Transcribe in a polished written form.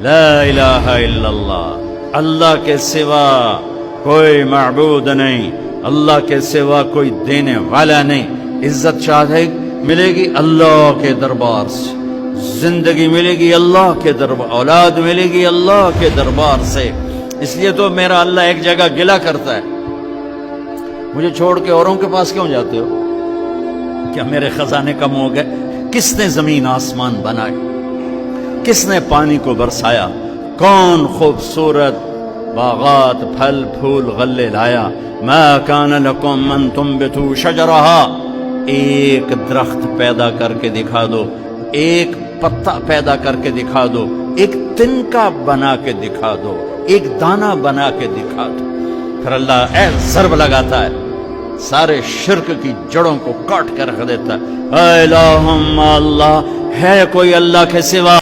لا الہ الا اللہ، اللہ کے سوا کوئی معبود نہیں، اللہ کے سوا کوئی دینے والا نہیں۔ عزت چاہے ملے گی اللہ کے دربار سے، زندگی ملے گی اللہ کے دربار، اولاد ملے گی اللہ کے دربار سے۔ اس لیے تو میرا اللہ ایک جگہ گلہ کرتا ہے، مجھے چھوڑ کے اوروں کے پاس کیوں جاتے ہو؟ کیا میرے خزانے کم ہو گئے؟ کس نے زمین آسمان بنائے؟ کس نے پانی کو برسایا؟ کون خوبصورت باغات پھل پھول غلے لایا؟ ما کان لکم ان تنبتوا شجرہا، ایک درخت پیدا کر کے دکھا دو، ایک پتا پیدا کر کے دکھا دو، ایک تنکا بنا کے دکھا دو، ایک دانہ بنا کے دکھا دو۔ پھر اللہ ضرب لگاتا ہے، سارے شرک کی جڑوں کو کاٹ کر رکھ دیتا ہے۔ اے الہم اللہ، ہے کوئی اللہ کے سوا؟